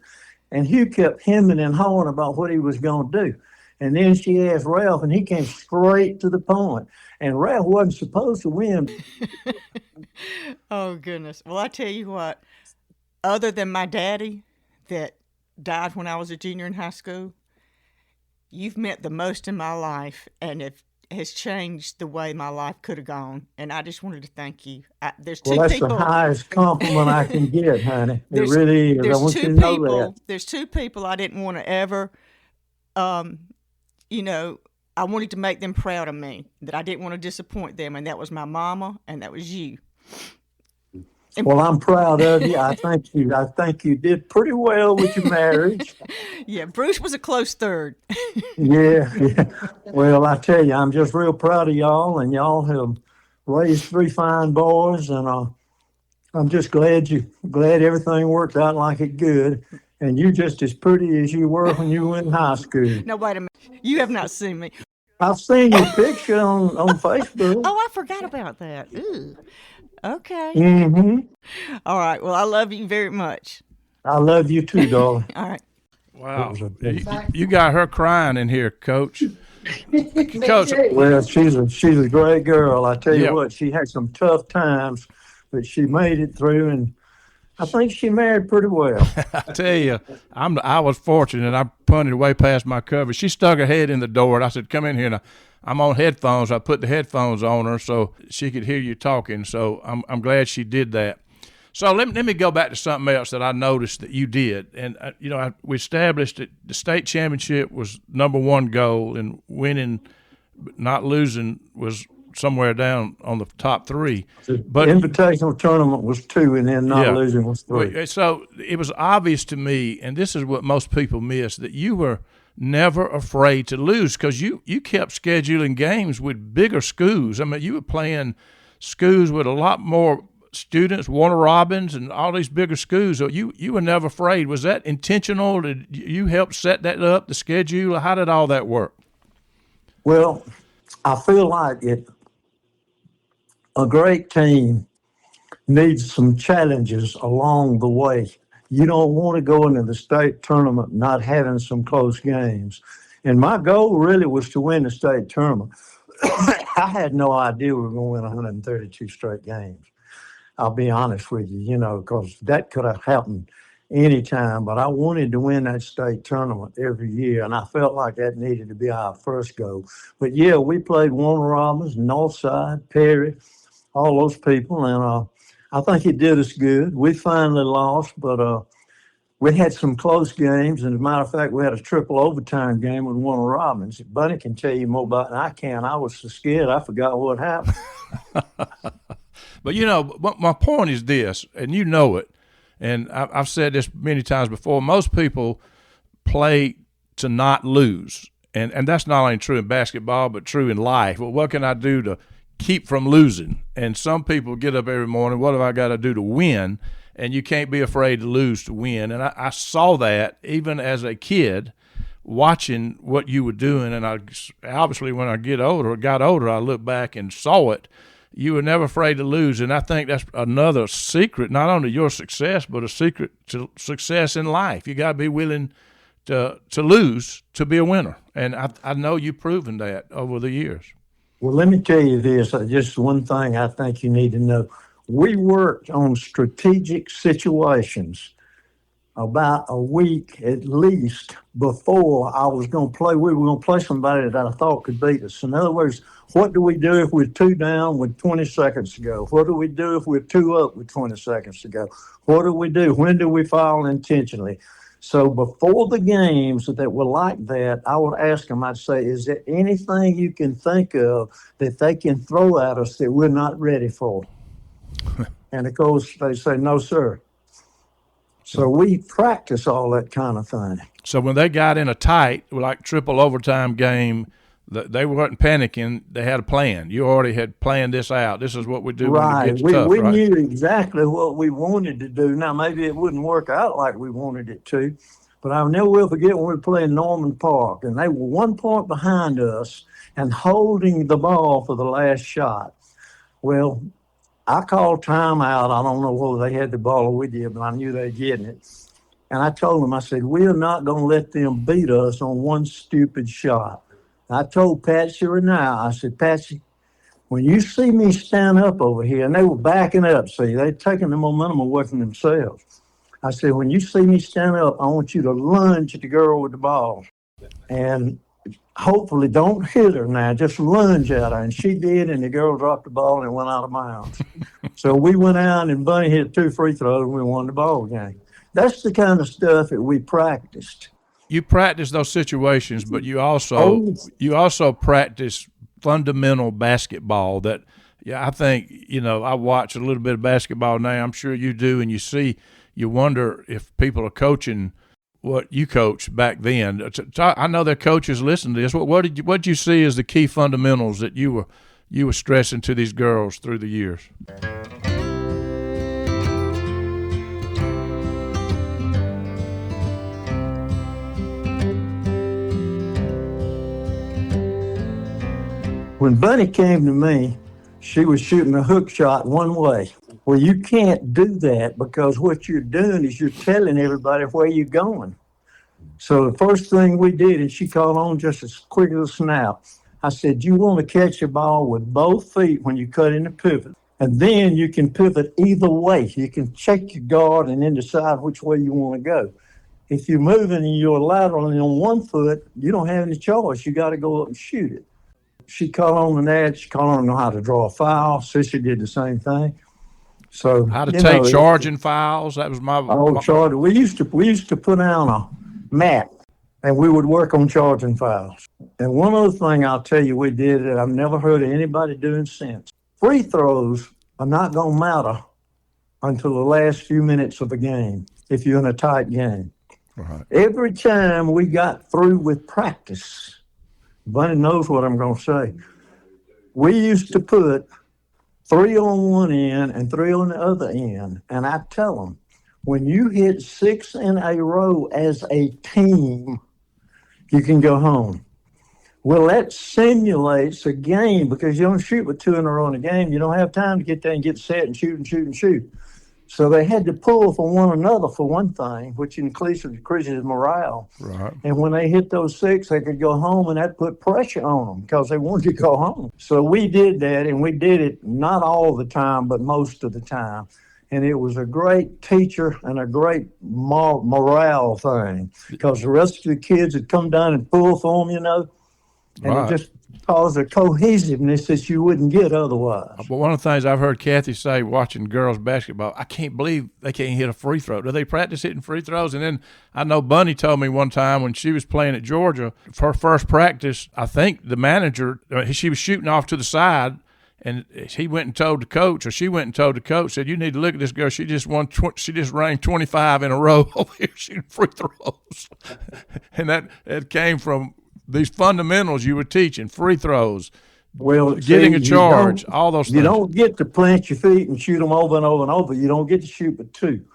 And Hugh kept hemming and hawing about what he was going to do. And then she asked Ralph, and he came straight to the point. And Ralph wasn't supposed to win. Oh, goodness. Well, I tell you what, other than my daddy that died when I was a junior in high school, you've meant the most in my life, and it has changed the way my life could have gone. And I just wanted to thank you. There's two that's people. The highest compliment I can get, honey. It really is. I want you to know that. There's two people I didn't want to ever, I wanted to make them proud of me, that I didn't want to disappoint them, and that was my mama, and that was you. Well, I'm proud of you. I think you did pretty well with your marriage. Yeah, Bruce was a close third. Yeah. Well, I tell you, I'm just real proud of y'all, and y'all have raised three fine boys, and I'm just glad everything worked out like it good. And you just as pretty as you were when you were in high school. No, wait a minute. You have not seen me. I've seen your picture on Facebook. Oh, I forgot about that. Ooh. Okay. Mm-hmm. All right. Well, I love you very much. I love you too, darling. All right. Wow. You got her crying in here, Coach. Coach. Well, she's a great girl. I tell you Yep. what, she had some tough times, but she made it through, and I think she married pretty well. I tell you, I was fortunate. I punted way past my cover. She stuck her head in the door, and I said, "Come in here." And I'm on headphones. I put the headphones on her so she could hear you talking. So I'm glad she did that. So let me go back to something else that I noticed that you did. And we established that the state championship was number one goal, and winning, not losing, was somewhere down on the top three. But the invitational tournament was 2, and then not losing was 3. So it was obvious to me, and this is what most people miss, that you were never afraid to lose, because you kept scheduling games with bigger schools. I mean, you were playing schools with a lot more students, Warner Robins, and all these bigger schools. So you were never afraid. Was that intentional? Did you help set that up, the schedule? How did all that work? Well, I feel like a great team needs some challenges along the way. You don't want to go into the state tournament not having some close games. And my goal really was to win the state tournament. I had no idea we were going to win 132 straight games. I'll be honest with you, because that could have happened anytime. But I wanted to win that state tournament every year, and I felt like that needed to be our first goal. But yeah, we played Warner Robins, Northside, Perry, all those people, and I think it did us good. We finally lost, but we had some close games. And as a matter of fact, we had a triple overtime game with Warner Robins. Bunny can tell you more about it than I can. I was so scared I forgot what happened. But my point is this, and you know it, and I've said this many times before, most people play to not lose. And that's not only true in basketball, but true in life. Well, what can I do to keep from losing? And some people get up every morning, what have I got to do to win? And you can't be afraid to lose to win. And I saw that even as a kid watching what you were doing. And I obviously, when I got older, I look back and saw it. You were never afraid to lose. And I think that's another secret, not only your success, but a secret to success in life. You got to be willing to lose to be a winner. And I know you've proven that over the years. Well, let me tell you this, just one thing I think you need to know. We worked on strategic situations about a week at least before I was going to play. We were going to play somebody that I thought could beat us. In other words, what do we do if we're 2 down with 20 seconds to go? What do we do if we're 2 up with 20 seconds to go? What do we do? When do we foul intentionally? So before the games that were like that, I would ask them, I'd say, is there anything you can think of that they can throw at us that we're not ready for? And of course, they say, no, sir. So we practice all that kind of thing. So when they got in a tight, like triple overtime game, they weren't panicking. They had a plan. You already had planned this out. This is what we do when it gets tough, we right? knew exactly what we wanted to do. Now, maybe it wouldn't work out like we wanted it to, but I never will forget when we were playing Norman Park, and they were 1 point behind us and holding the ball for the last shot. Well, I called timeout. I don't know whether they had the ball or we did, but I knew they were getting it. And I told them, I said, we're not going to let them beat us on one stupid shot. I told Patsy right now, I said, Patsy, when you see me stand up over here, and they were backing up, see, they'd taken the momentum away from themselves. I said, when you see me stand up, I want you to lunge at the girl with the ball. And hopefully don't hit her now, just lunge at her. And she did, and the girl dropped the ball and it went out of bounds. So we went out and Bunny hit 2 free throws and we won the ball game. That's the kind of stuff that we practiced. you practice those situations, but you Oh, also practice fundamental basketball. That I think I watch a little bit of basketball now. I'm sure you do, and you wonder if people are coaching what you coached back then. I know that coaches listen to this. What did you see as the key fundamentals that you were stressing to these girls through the years? when Bunny came to me, she was shooting a hook shot one way. Well, you can't do that because what you're doing is you're telling everybody where you're going. So the first thing we did, and she caught on just as quick as a snap, I said, you want to catch the ball with both feet when you cut in the pivot. And then you can pivot either way. You can check your guard and then decide which way you want to go. If you're moving and you're laterally on one foot, you don't have any choice. You got to go up and shoot it. She caught on that. She caught on how to draw a foul. Sissy did the same thing. So How to take charging fouls. That was my charge. We used to put down a mat and we would work on charging fouls. And one other thing I'll tell you we did that I've never heard of anybody doing since. Free throws are not going to matter until the last few minutes of a game if you're in a tight game. Right. Every time we got through with practice, Bunny knows what I'm going to say. We used to put 3 on one end and 3 on the other end. And I tell them, when you hit 6 in a row as a team, you can go home. Well, that simulates a game because you don't shoot with 2 in a row in a game. You don't have time to get there and get set and shoot and shoot and shoot. So they had to pull for one another for one thing, which increases morale. Right. And when they hit those 6, they could go home, and that put pressure on them because they wanted to go home. So we did that, and we did it not all the time, but most of the time. And it was a great teacher and a great morale thing because the rest of the kids would come down and pull for them, and Right. it just caused a cohesiveness that you wouldn't get otherwise. But one of the things I've heard Kathy say watching girls basketball, I can't believe they can't hit a free throw. Do they practice hitting free throws? And then I know Bunny told me one time when she was playing at Georgia, for her first practice, I think the manager, she was shooting off to the side, and he went and told the coach, or she went and told the coach, said, you need to look at this girl. She just ranked 25 in a row over here shooting free throws. And that came from these fundamentals you were teaching, free throws, getting a charge, all those things. You don't get to plant your feet and shoot them over and over and over. You don't get to shoot but 2.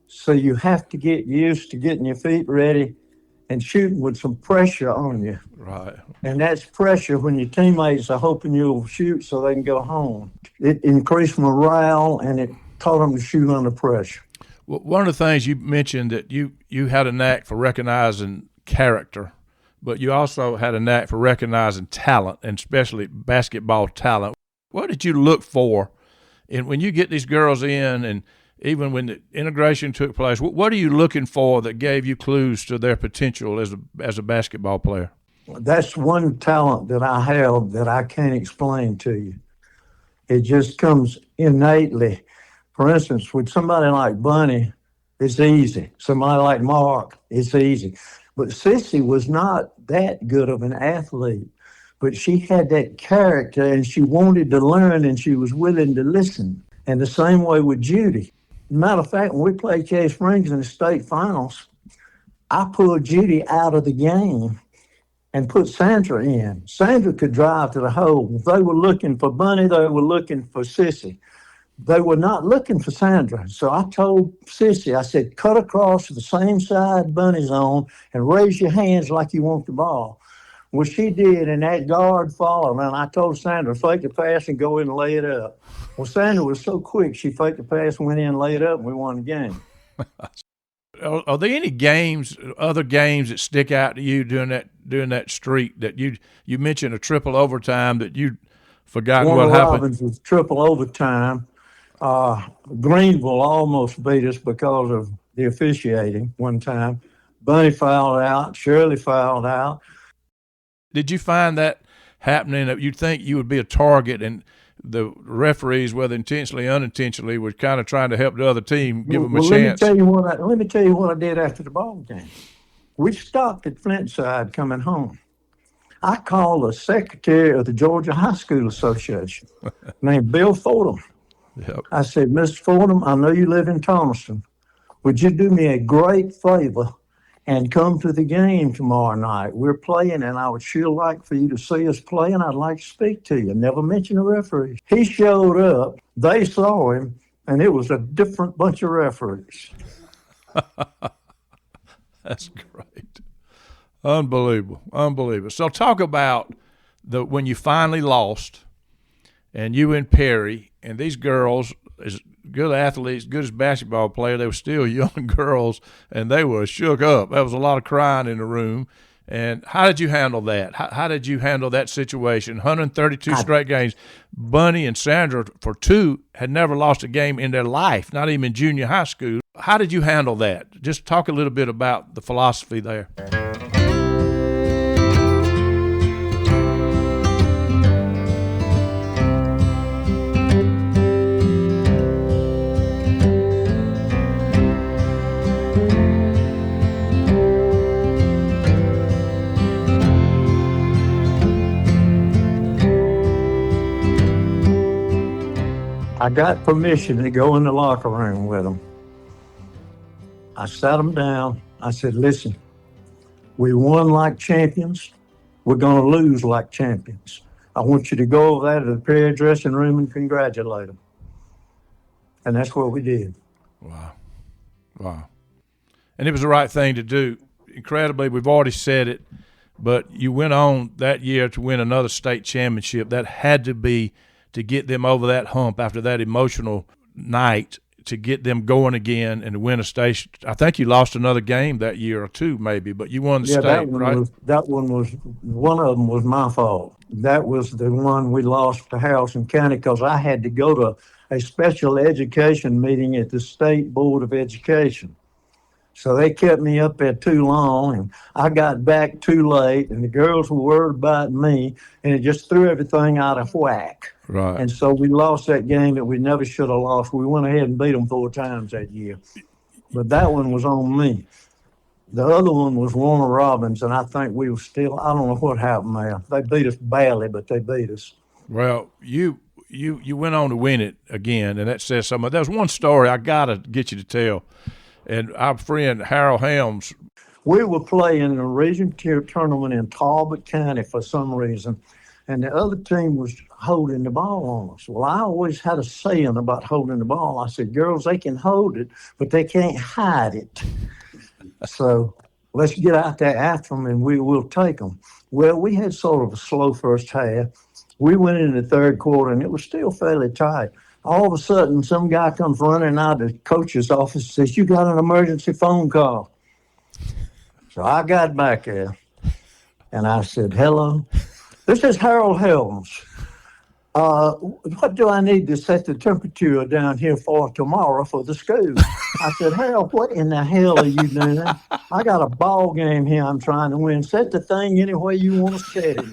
So you have to get used to getting your feet ready and shooting with some pressure on you. Right. And that's pressure when your teammates are hoping you'll shoot so they can go home. It increased morale, and it taught them to shoot under pressure. Well, one of the things you mentioned that you had a knack for recognizing character, but you also had a knack for recognizing talent, and especially basketball talent. What did you look for when you get these girls in, and even when the integration took place? What are you looking for that gave you clues to their potential as a basketball player? That's one talent that I have that I can't explain to you. It just comes innately. For instance, with somebody like Bunny, it's easy. Somebody like Mark, it's easy. But Sissy was not that good of an athlete, but she had that character and she wanted to learn and she was willing to listen. And the same way with Judy. Matter of fact, when we played Cave Springs in the state finals, I pulled Judy out of the game and put Sandra in. Sandra could drive to the hole. If they were looking for Bunny, they were looking for Sissy. They were not looking for Sandra. So I told Sissy, I said, cut across to the same side Bunny's on and raise your hands like you want the ball. Well, she did, and that guard followed. And I told Sandra, fake the pass and go in and lay it up. Well, Sandra was so quick, she faked the pass, went in, laid it up, and we won the game. Are there any other games that stick out to you during that streak that you mentioned a triple overtime that you forgot what happened? Robbins was triple overtime. Greenville almost beat us because of the officiating one time. Bunny fouled out. Shirley fouled out. Did you find that happening, that you'd think you would be a target and the referees, whether intentionally or unintentionally, were kind of trying to help the other team, give them a chance? Let me tell you what I did after the ball game. We stopped at Flintside coming home. I called the secretary of the Georgia High School Association named Bill Fordham. Yep. I said, Mr. Fordham, I know you live in Thomaston. Would you do me a great favor and come to the game tomorrow night? We're playing, and I would sure like for you to see us play, and I'd like to speak to you. Never mention the referee. He showed up. They saw him, and it was a different bunch of referees. That's great. Unbelievable. Unbelievable. So talk about when you finally lost and you and Perry and these girls, as good athletes, good as basketball players, they were still young girls and they were shook up. There was a lot of crying in the room. And how did you handle that? How did you handle that situation? 132 straight games. Bunny and Sandra, for two, had never lost a game in their life, not even in junior high school. How did you handle that? Just talk a little bit about the philosophy there. I got permission to go in the locker room with them. I sat them down. I said, listen, we won like champions. We're going to lose like champions. I want you to go over there to the prayer dressing room and congratulate them. And that's what we did. Wow. Wow. And it was the right thing to do. Incredibly, we've already said it, but you went on that year to win another state championship. That had to be to get them over that hump after that emotional night, to get them going again and to win a state. I think you lost another game that year or two maybe, but you won the state, right? One of them was my fault. That was the one we lost to Harrison County because I had to go to a special education meeting at the State Board of Education. So they kept me up there too long, and I got back too late, and the girls were worried about me, and it just threw everything out of whack. Right. And so we lost that game that we never should have lost. We went ahead and beat them 4 times that year. But that one was on me. The other one was Warner Robbins, and I think we were still, I don't know what happened there. They beat us badly, but they beat us. Well, you went on to win it again, and that says something. There's one story I got to get you to tell. And our friend Harold Helms. We were playing a region tier tournament in Talbot County for some reason, and the other team was holding the ball on us. Well, I always had a saying about holding the ball. I said, girls, they can hold it, but they can't hide it. So let's get out there after them, and we will take them. Well, we had sort of a slow first half. We went in the third quarter, and it was still fairly tight. All of a sudden, some guy comes running out of the coach's office and says, you got an emergency phone call. So I got back there, and I said, hello, this is Harold Helms. What do I need to set the temperature down here for tomorrow for the school? I said, Harold, what in the hell are you doing? I got a ball game here I'm trying to win. Set the thing any way you want to set it.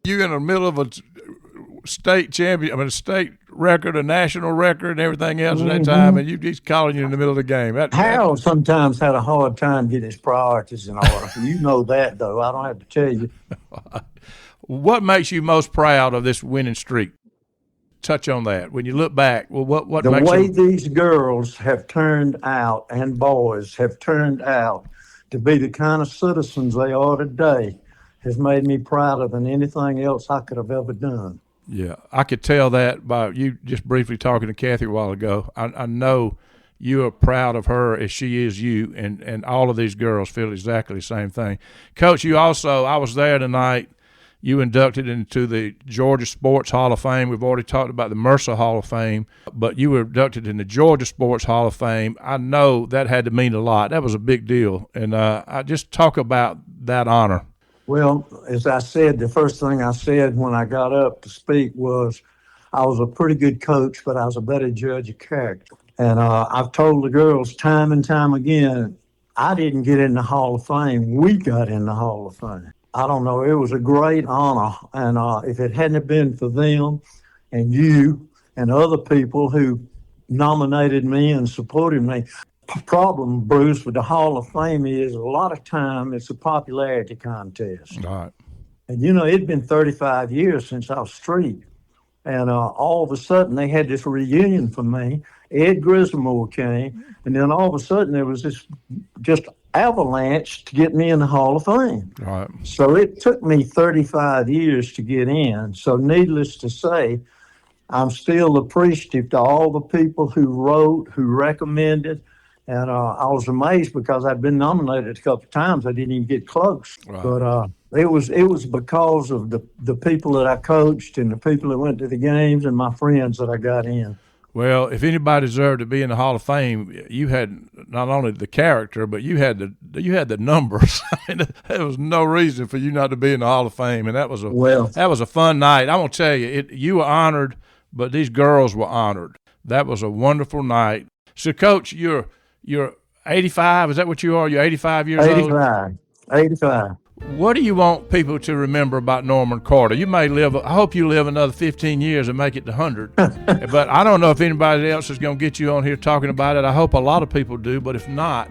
You're in the middle of a state champion, a state record, a national record, and everything else at that time, and he's calling you in the middle of the game. Harold sometimes had a hard time getting his priorities in order. You know that, though. I don't have to tell you. What makes you most proud of this winning streak? Touch on that. When you look back, well, what the makes way these girls have turned out and boys have turned out to be the kind of citizens they are today has made me prouder than anything else I could have ever done. Yeah, I could tell that by you just briefly talking to Kathy a while ago. I know you are proud of her as she is you, and all of these girls feel exactly the same thing. Coach, you also, I was there tonight, you inducted into the Georgia Sports Hall of Fame. We've already talked about the Mercer Hall of Fame, but you were inducted in the Georgia Sports Hall of Fame. I know that had to mean a lot. That was a big deal, and I just talk about that honor. Well, as I said, the first thing I said when I got up to speak was I was a pretty good coach, but I was a better judge of character. And I've told the girls time and time again, I didn't get in the Hall of Fame. We got in the Hall of Fame. I don't know. It was a great honor. And if it hadn't been for them and you and other people who nominated me and supported me. Problem, Bruce, with the Hall of Fame is a lot of time it's a popularity contest. All right. And it'd been 35 years since I was street. And all of a sudden, they had this reunion for me. Ed Griswold came, and then all of a sudden, there was this just avalanche to get me in the Hall of Fame. All right. So it took me 35 years to get in. So, needless to say, I'm still appreciative to all the people who wrote, who recommended. And I was amazed because I'd been nominated a couple of times. I didn't even get close. Right. But it was because of the people that I coached and the people that went to the games and my friends that I got in. Well, if anybody deserved to be in the Hall of Fame, you had not only the character, but you had the numbers. I mean, there was no reason for you not to be in the Hall of Fame, and that was a fun night. I'm gonna tell you, you were honored, but these girls were honored. That was a wonderful night. So, Coach, you're 85. Is that what you are? You're 85 years old. 85. What do you want people to remember about Norman Carter? You may live. I hope you live another 15 years and make it to 100. But I don't know if anybody else is going to get you on here talking about it. I hope a lot of people do. But if not,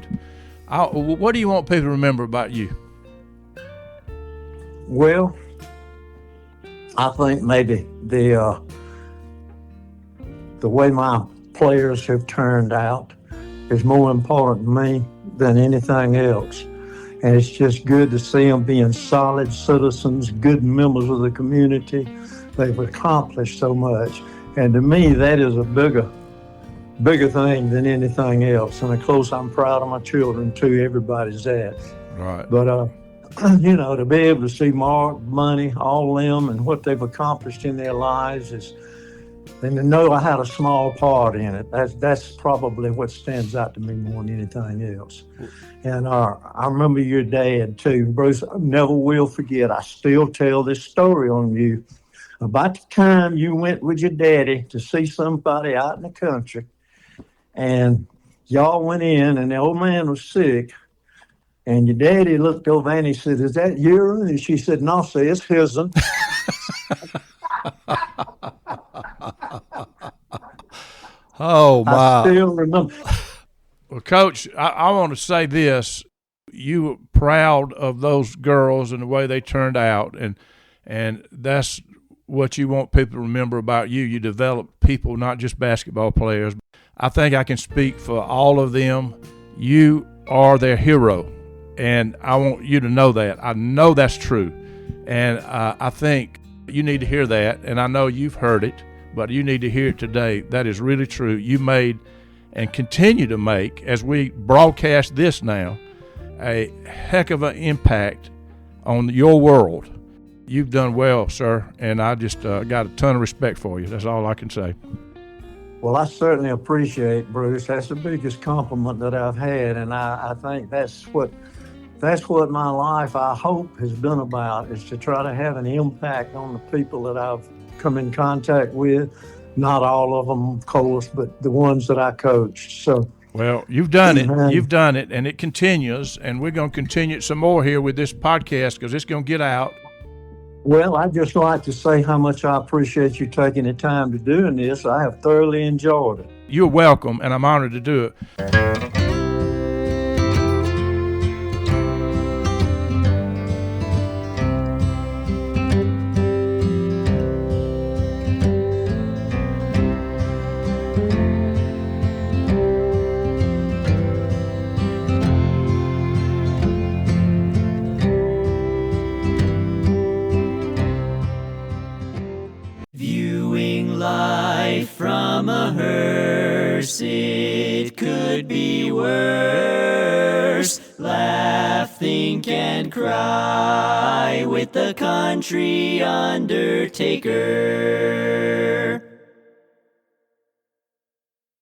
what do you want people to remember about you? Well, I think maybe the way my players have turned out is more important to me than anything else. And it's just good to see them being solid citizens, good members of the community. They've accomplished so much. And to me, that is a bigger thing than anything else. And of course, I'm proud of my children too. Everybody's that. Right. But, to be able to see Mark, Money, all of them and what they've accomplished in their lives and to know I had a small part in it. That's probably what stands out to me more than anything else. And I remember your dad too, Bruce. I never will forget. I still tell this story on you about the time you went with your daddy to see somebody out in the country, and y'all went in, and the old man was sick. And your daddy looked over and he said, "Is that urine?" And she said, "No, sir, it's his'n." Oh, my. I still remember. Well, Coach, I want to say this. You were proud of those girls and the way they turned out, and that's what you want people to remember about you. You develop people, not just basketball players. I think I can speak for all of them. You are their hero, and I want you to know that. I know that's true, and I think you need to hear that, and I know you've heard it, but you need to hear it today. That is really true. You made and continue to make, as we broadcast this now, a heck of an impact on your world. You've done well, sir, and I just got a ton of respect for you. That's all I can say. Well, I certainly appreciate, Bruce. That's the biggest compliment that I've had, and I think that's what my life, I hope, has been about, is to try to have an impact on the people that I've come in contact with. Not all of them, of course, but the ones that I coached. So, well, you've done it. You've done it, and it continues, and we're going to continue it some more here with this podcast because it's going to get out. Well, I'd just like to say how much I appreciate you taking the time to doing this. I have thoroughly enjoyed it. You're welcome, and I'm honored to do it. Viewing life from a hearse, it could be worse. Laugh, think, and cry with the country undertaker.